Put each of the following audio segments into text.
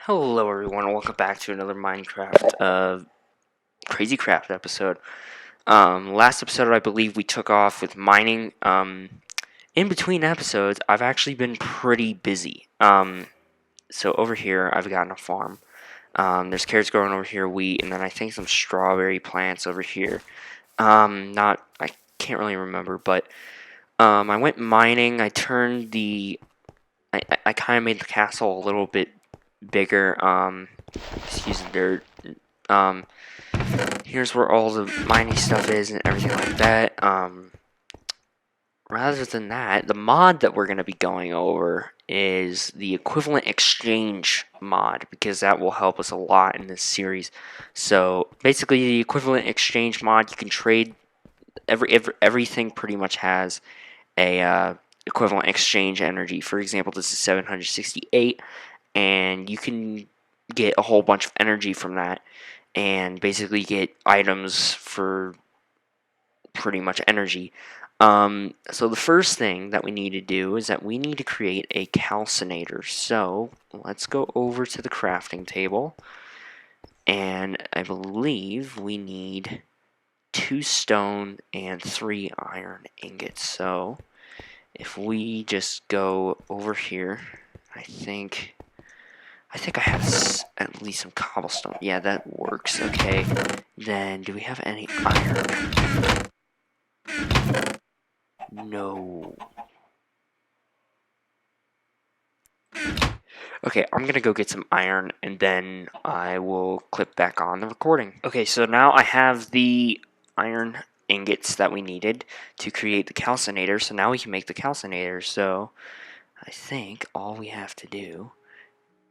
Hello everyone, welcome back to another Minecraft Crazy Craft episode. Last episode I believe we took off with mining. In between episodes I've actually been pretty busy. So over here I've gotten a farm. There's carrots growing over here, wheat, and then I think some strawberry plants over here. I can't really remember, but I went mining. I kind of made the castle a little bit bigger. Just using dirt. Um, Here's where all the mining stuff is and everything like that. Rather than that, the mod that we're going to be going over is the equivalent exchange mod, because that will help us a lot in this series. So basically, the equivalent exchange mod, you can trade everything pretty much has a equivalent exchange energy. For example, this is 768, and you can get a whole bunch of energy from that and basically get items for pretty much energy. So the first thing that we need to do is that we need to create a calcinator. So let's go over to the crafting table, and I believe we need 2 stone and 3 iron ingots. So if we just go over here, I think I have at least some cobblestone. Yeah, that works. Okay. Then, do we have any iron? No. Okay, I'm gonna go get some iron, and then I will clip back on the recording. Okay, so now I have the iron ingots that we needed to create the calcinator, so now we can make the calcinator. So I think all we have to do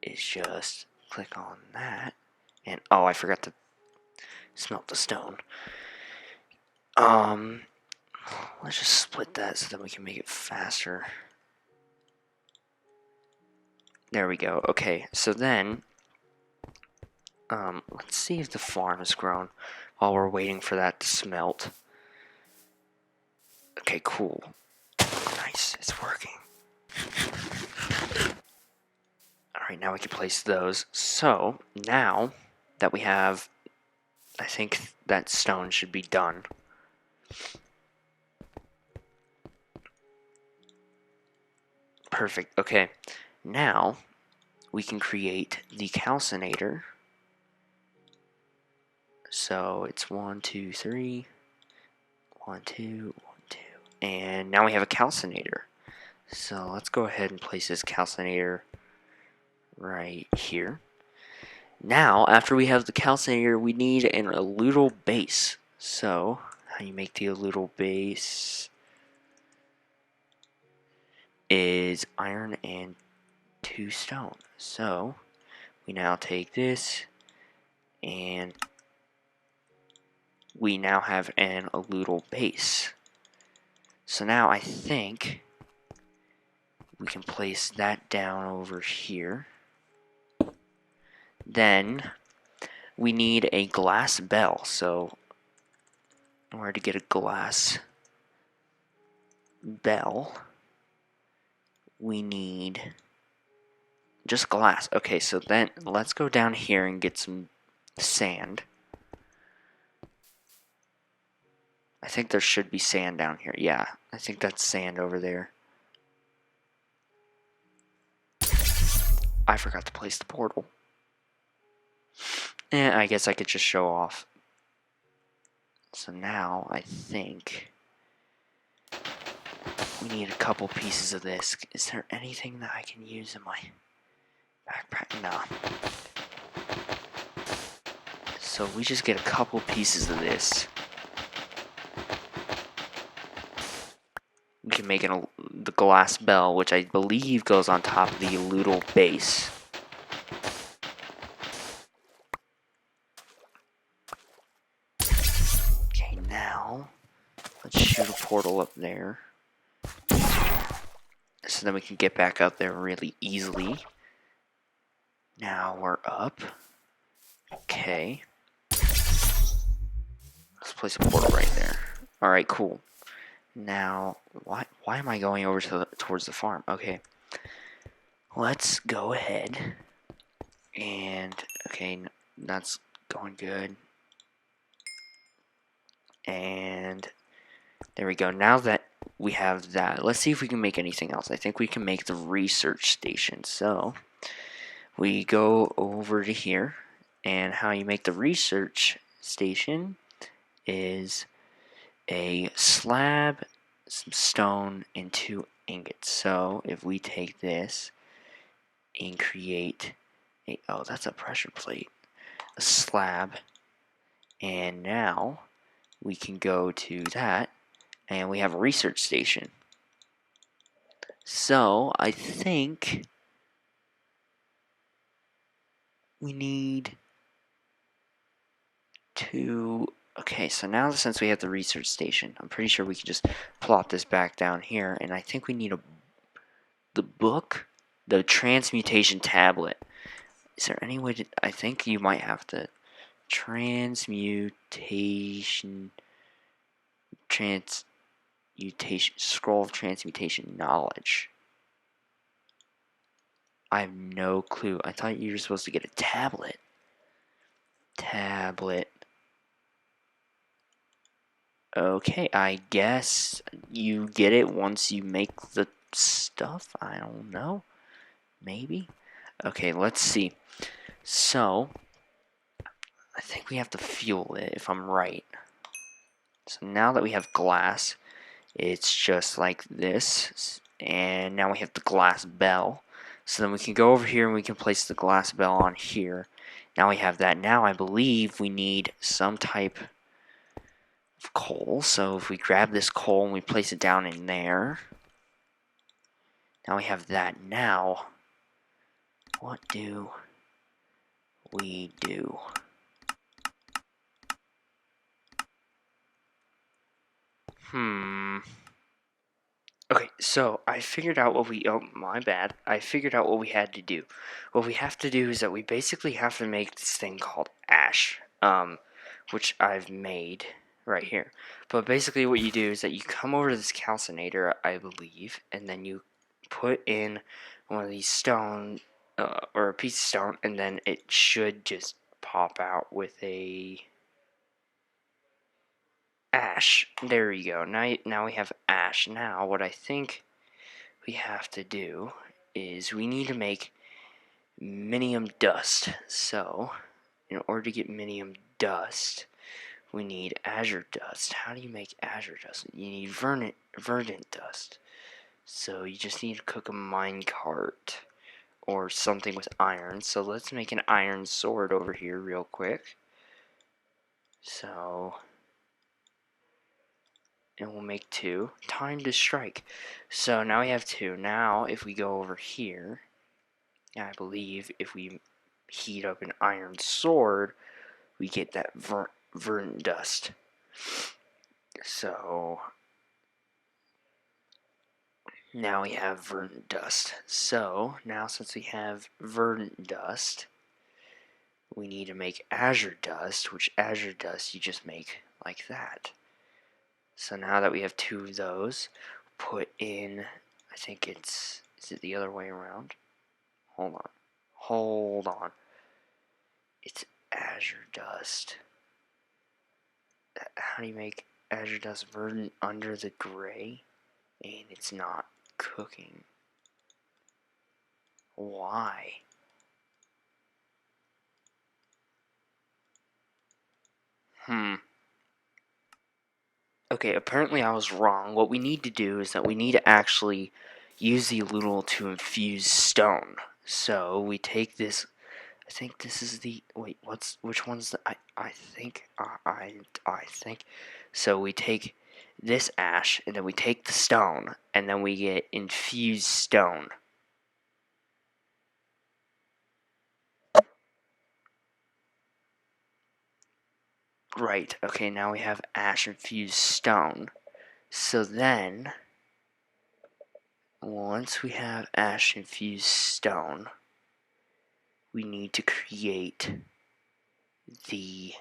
is just click on that, and oh, I forgot to smelt the stone. Let's just split that so that we can make it faster. There we go. Okay, so then, let's see if the farm has grown while we're waiting for that to smelt. Okay, cool. Nice, it's working. Alright, now we can place those. So, now that we have, I think that stone should be done. Perfect. Okay, now we can create the calcinator. So it's 1, 2, 3, 1, 2, 1, 2, and now we have a calcinator. So let's go ahead and place this calcinator right here. Now, after we have the calcinator, we need an alluvial base. So, how you make the alluvial base is iron and 2 stone. So, we now take this, and we now have an alluvial base. So now I think we can place that down over here. Then we need a glass bell. So in order to get a glass bell, we need just glass. Okay, so then let's go down here and get some sand. I think there should be sand down here. Yeah, I think that's sand over there. I forgot to place the portal. And I guess I could just show off. So now I think we need a couple pieces of this. Is there anything that I can use in my backpack? No. So we just get a couple pieces of this. We can make the glass bell, which I believe goes on top of the alluvial base. Okay, now let's shoot a portal up there, so then we can get back up there really easily. Now we're up. Okay. Let's place a portal right there. Alright, cool. Now, why am I going over towards the farm? Okay. Let's go ahead And okay, that's going good. And there we go. Now that we have that, let's see if we can make anything else. I think we can make the research station. So we go over to here, and how you make the research station is a slab, some stone, and 2 ingots. So if we take this and create a, oh, that's a pressure plate, a slab, and now we can go to that, and we have a research station. So I think we need to, okay, so now since we have the research station, I'm pretty sure we can just plop this back down here, and I think we need the book, the transmutation tablet. Is there any way to, I think you might have to transmutation, scroll of transmutation knowledge. I have no clue. I thought you were supposed to get a tablet. Okay, I guess you get it once you make the stuff. I don't know. Maybe. Okay, let's see. So, I think we have to fuel it, if I'm right. So now that we have glass, it's just like this. And now we have the glass bell. So then we can go over here and we can place the glass bell on here. Now we have that. Now I believe we need some type of coal. So if we grab this coal and we place it down in there. Now we have that. Now, what do we do? Okay, so I figured out what we, oh, my bad. I figured out what we had to do. What we have to do is that we basically have to make this thing called ash, which I've made right here. But basically what you do is that you come over to this calcinator, I believe, and then you put in one of these stone, or a piece of stone, and then it should just pop out with a ash. There you go. Now we have ash. Now what I think we have to do is we need to make minium dust. So in order to get minium dust, we need azure dust. How do you make azure dust? You need verdant dust. So you just need to cook a mine cart or something with iron. So let's make an iron sword over here real quick. So, and we'll make 2. Time to strike. So now we have 2. Now if we go over here, I believe if we heat up an iron sword, we get that verdant dust. So now we have verdant dust. So now since we have verdant dust, we need to make azure dust, which azure dust you just make like that. So now that we have 2 of those, put in, I think is it the other way around? Hold on. It's azure dust. How do you make azure dust verdant under the gray? And it's not cooking. Why? Okay, apparently I was wrong. What we need to do is that we need to actually use the alluvial to infuse stone. So we take this. I think this is the, wait, which one's the, I think, I think. So we take this ash, and then we take the stone, and then we get infused stone. Right, okay, now we have ash infused stone. So then, once we have ash infused stone, we need to create the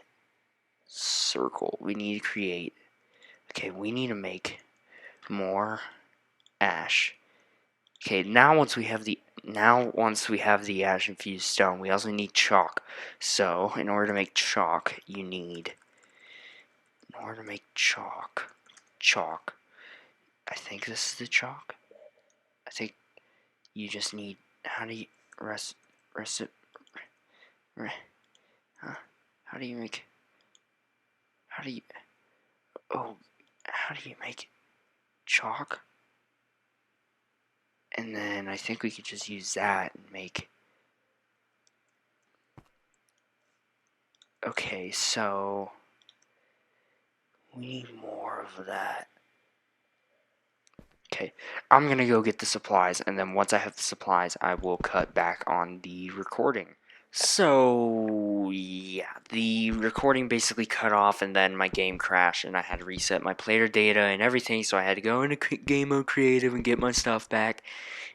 circle. We need to create, okay, we need to make more ash. Okay, now once we have the now once we have the ash infused stone, we also need chalk. So in order to make chalk, chalk. I think this is the chalk. I think you just need, how do you, huh? How do you make, how do you, oh, how do you make chalk? And then I think we could just use that and make, okay, so we need more of that. Okay, I'm gonna go get the supplies, and then once I have the supplies, I will cut back on the recording. So, yeah, the recording basically cut off, and then my game crashed, and I had to reset my player data and everything, so I had to go into game mode creative and get my stuff back,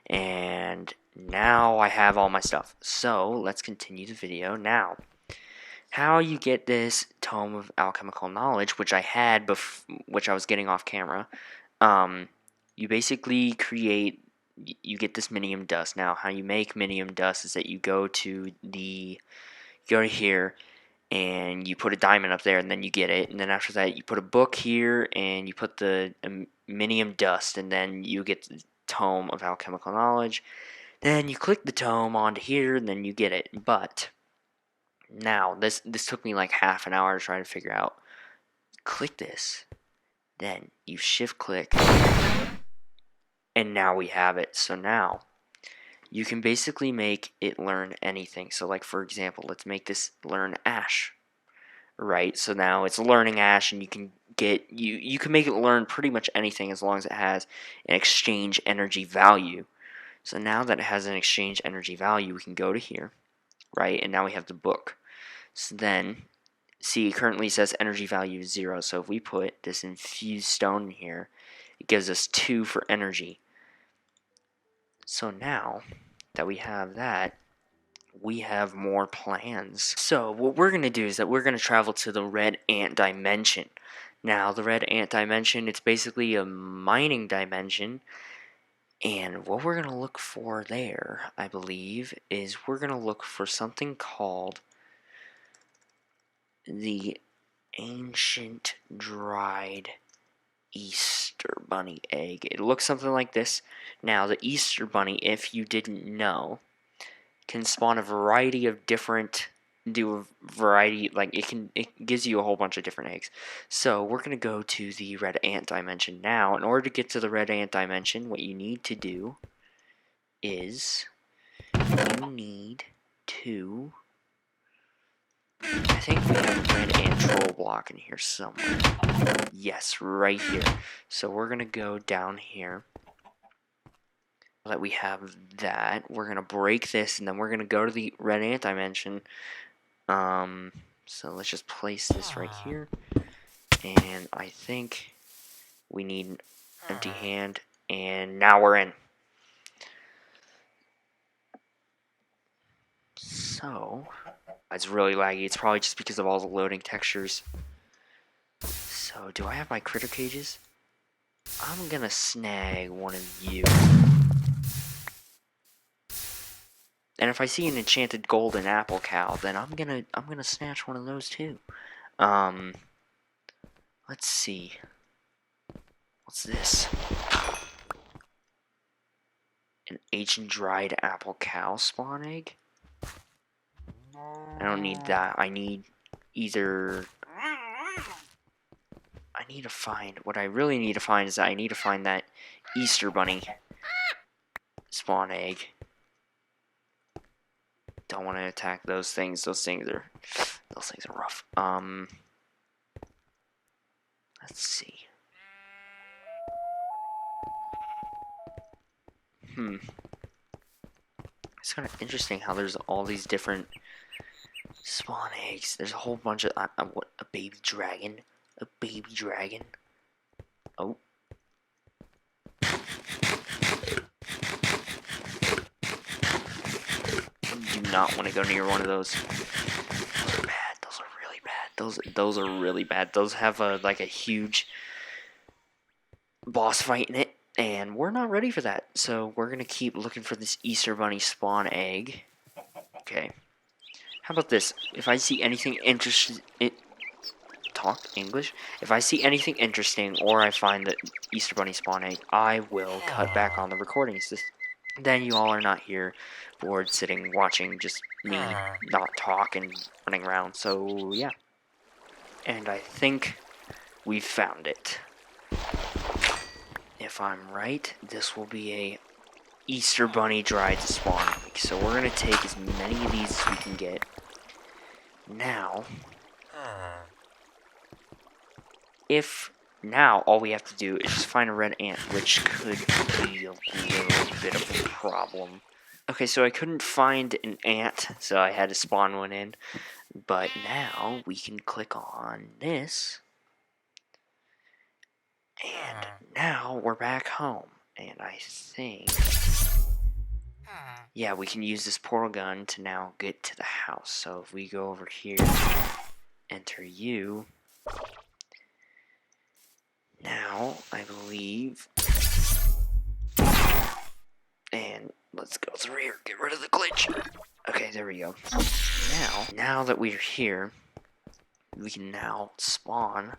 and now I have all my stuff. So, let's continue the video now. How you get this Tome of Alchemical Knowledge, which I had, which I was getting off camera, you basically you get this minium dust. Now, how you make minium dust is that you go to here, and you put a diamond up there, and then you get it. And then after that, you put a book here, and you put the minium dust, and then you get the Tome of Alchemical Knowledge. Then you click the tome onto here, and then you get it. But now, this took me like half an hour to try to figure out. Click this, then you shift click, and now we have it. So now you can basically make it learn anything. So like, for example, let's make this learn ash, right? So now it's learning ash, and you can make it learn pretty much anything as long as it has an exchange energy value. So now that it has an exchange energy value, we can go to here, right? And now we have the book. So then, see, it currently says energy value is 0. So if we put this infused stone in here, it gives us 2 for energy. So now that we have that, we have more plans. So what we're going to do is that we're going to travel to the red ant dimension. Now, the red ant dimension, it's basically a mining dimension. And what we're going to look for there, I believe, is we're going to look for something called the ancient dried Easter bunny egg. It looks something like this. Now, the Easter bunny, if you didn't know, can spawn a variety of different, like it gives you a whole bunch of different eggs. So we're going to go to the red ant dimension now. In order to get to the red ant dimension, what you need to do is you need to, I think we have a red ant troll block in here somewhere. Yes, right here. So we're going to go down here. Now that we have that, we're going to break this, and then we're going to go to the red ant dimension. So let's just place this right here. And I think we need an empty hand, and now we're in. So, it's really laggy. It's probably just because of all the loading textures. So, do I have my critter cages? I'm gonna snag one of you. And if I see an enchanted golden apple cow, then I'm gonna snatch one of those too. Let's see. What's this? An ancient dried apple cow spawn egg? I don't need that. I need either... I need to find... What I really need to find is that I need to find that Easter bunny spawn egg. Don't want to attack those things. Those things are rough. Let's see. It's kind of interesting how there's all these different spawn eggs. There's a whole bunch of what, a baby dragon? A baby dragon? Oh. Do not want to go near one of those. Those are bad. Those are really bad. Those are really bad. Those have like a huge boss fight in it. And we're not ready for that, so we're gonna keep looking for this Easter Bunny spawn egg. Okay. How about this? If I see anything interesting, talk English. If I see anything interesting, or I find the Easter Bunny spawn egg, I will cut back on the recordings. Then you all are not here, bored, sitting, watching just me not talk and running around. So yeah. And I think we found it. If I'm right, this will be a Easter Bunny dried spawn egg. So we're gonna take as many of these as we can get. Now, now all we have to do is just find a red ant, which could be a little bit of a problem. Okay, so I couldn't find an ant, so I had to spawn one in. But now we can click on this. And now we're back home. And I think, yeah, we can use this portal gun to now get to the house. So if we go over here, enter you. Now, I believe, and let's go through here, get rid of the glitch. Okay, there we go. Now that we're here, we can now spawn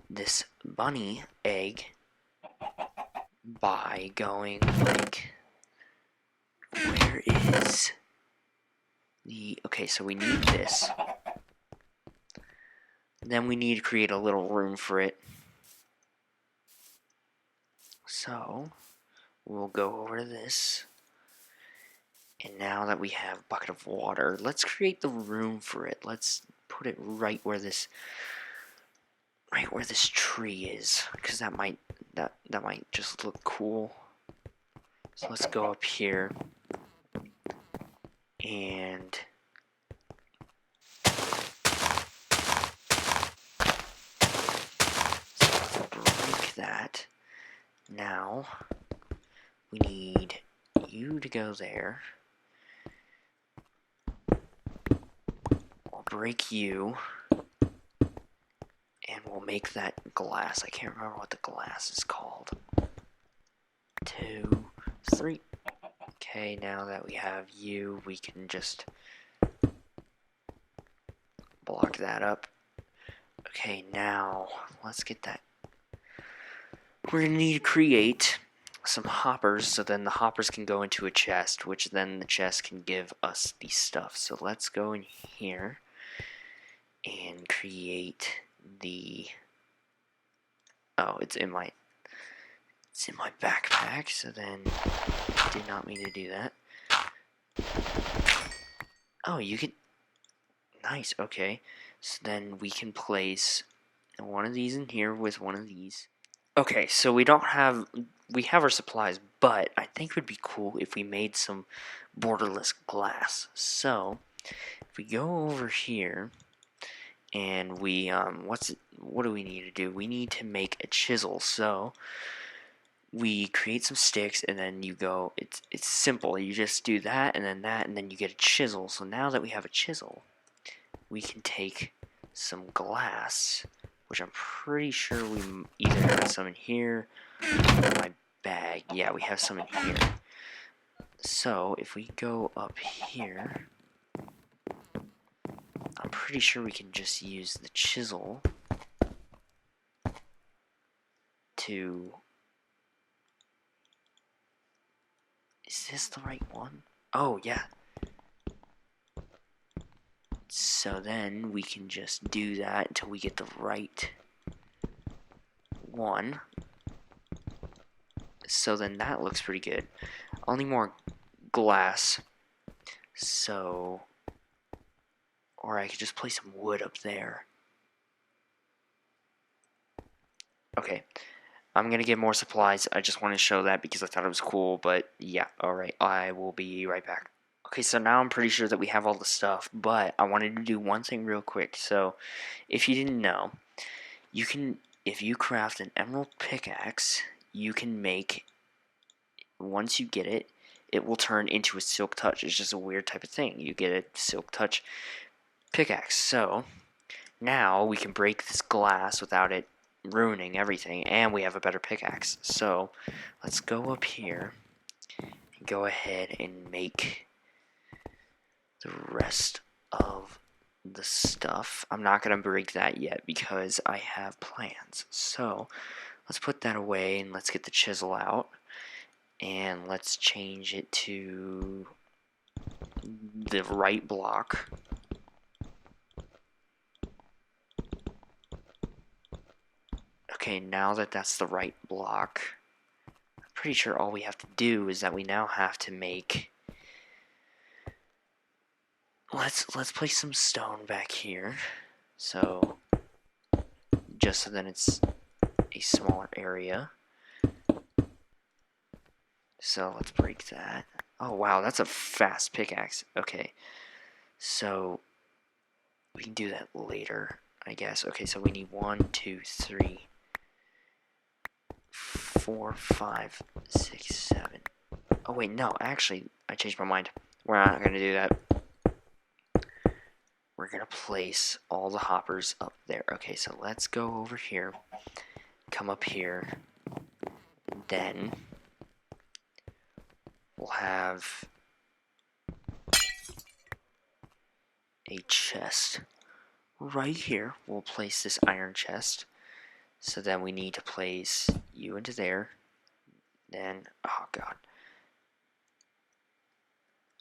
this bunny egg by going like, where is the, okay, so we need this. Then we need to create a little room for it. So, we'll go over to this. And now that we have a bucket of water, let's create the room for it. Let's put it right where this tree is, because that might just look cool. So let's go up here and break that. Now we need you to go there. I'll break you. And we'll make that glass. I can't remember what the glass is called. 2, 3. Okay, now that we have you, we can just block that up. Okay, now let's get that. We're going to need to create some hoppers, so then the hoppers can go into a chest, which then the chest can give us the stuff. So let's go in here and create the, oh, it's in my backpack, so then did not mean to do that. Oh, you can, nice, okay. So then we can place one of these in here with one of these. Okay, so we have our supplies, but I think it would be cool if we made some borderless glass. So if we go over here and we what do we need to do? We need to make a chisel. So we create some sticks, and then you go, it's simple. You just do that, and then you get a chisel. So now that we have a chisel, we can take some glass, which I'm pretty sure we either have some in here or in my bag. Yeah, we have some in here. So if we go up here, I'm pretty sure we can just use the chisel to... Is this the right one? Oh, yeah. So then we can just do that until we get the right one. So then that looks pretty good. I'll need more glass. So... Or I could just place some wood up there. Okay. I'm going to get more supplies. I just want to show that because I thought it was cool. But yeah, alright. I will be right back. Okay, so now I'm pretty sure that we have all the stuff. But I wanted to do one thing real quick. So, if you didn't know, you can, if you craft an emerald pickaxe, you can make, once you get it, it will turn into a silk touch. It's just a weird type of thing. You get a silk touch pickaxe. So now we can break this glass without it ruining everything, and we have a better pickaxe. So let's go up here and go ahead and make the rest of the stuff. I'm not going to break that yet because I have plans. So let's put that away and let's get the chisel out. And let's change it to the right block. Okay, now that that's the right block, I'm pretty sure all we have to do is that we now have to make... Let's place some stone back here. So, just so that it's a smaller area. So let's break that. Oh wow, that's a fast pickaxe. Okay, so we can do that later, I guess. Okay, so we need 1, 2, 3, 4, 5, 6, 7. Oh wait, no, actually, I changed my mind. We're not gonna do that. We're gonna place all the hoppers up there. Okay, so let's go over here, come up here, then we'll have a chest right here. We'll place this iron chest. So then we need to place you into there. Then, oh god.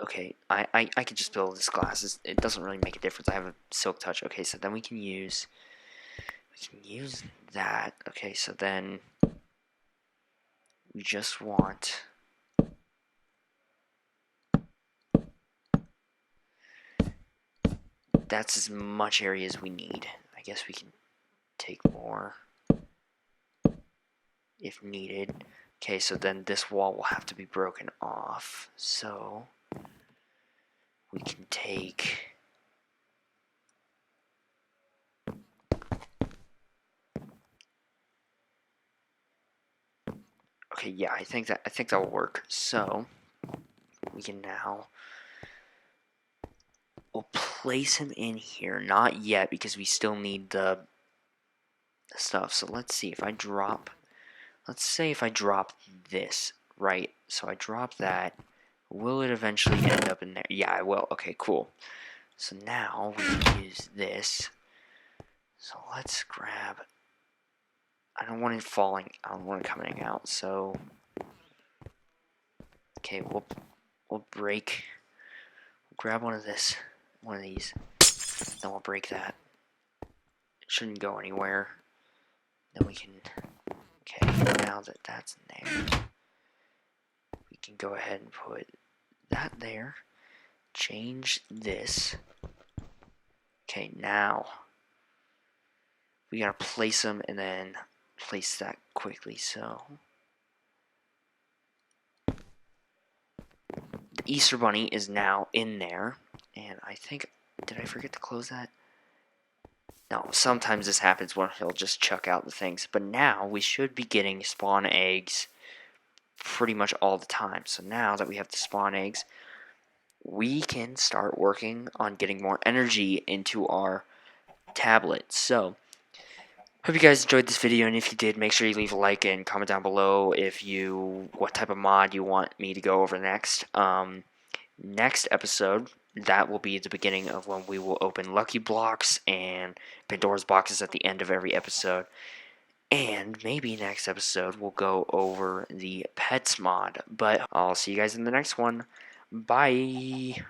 Okay, I could just build this glass. It doesn't really make a difference. I have a silk touch. Okay, so then we can use that. Okay, so then we just want that's as much area as we need. I guess we can take more if needed. Okay, so then this wall will have to be broken off. So we can take okay, yeah, I think that will work. So we can now we'll place him in here. Not yet because we still need the stuff. So let's see if I drop. Let's say if I drop this, right? So I drop that. Will it eventually end up in there? Yeah, I will. Okay, cool. So now we can use this. So let's grab. I don't want it falling. I don't want it coming out. So okay, we'll break. We'll grab one of these. Then we'll break that. It shouldn't go anywhere. Then we can. Okay, now that that's in there, we can go ahead and put that there. Change this. Okay, now we gotta place them and then place that quickly. So the Easter Bunny is now in there, and I think, did I forget to close that? No, sometimes this happens when he'll just chuck out the things, but now we should be getting spawn eggs pretty much all the time. So now that we have the spawn eggs, we can start working on getting more energy into our tablet. So hope you guys enjoyed this video, and if you did, make sure you leave a like and comment down below what type of mod you want me to go over next. Next episode, that will be the beginning of when we will open Lucky Blocks and Pandora's boxes at the end of every episode. And maybe next episode we'll go over the Pets mod. But I'll see you guys in the next one. Bye.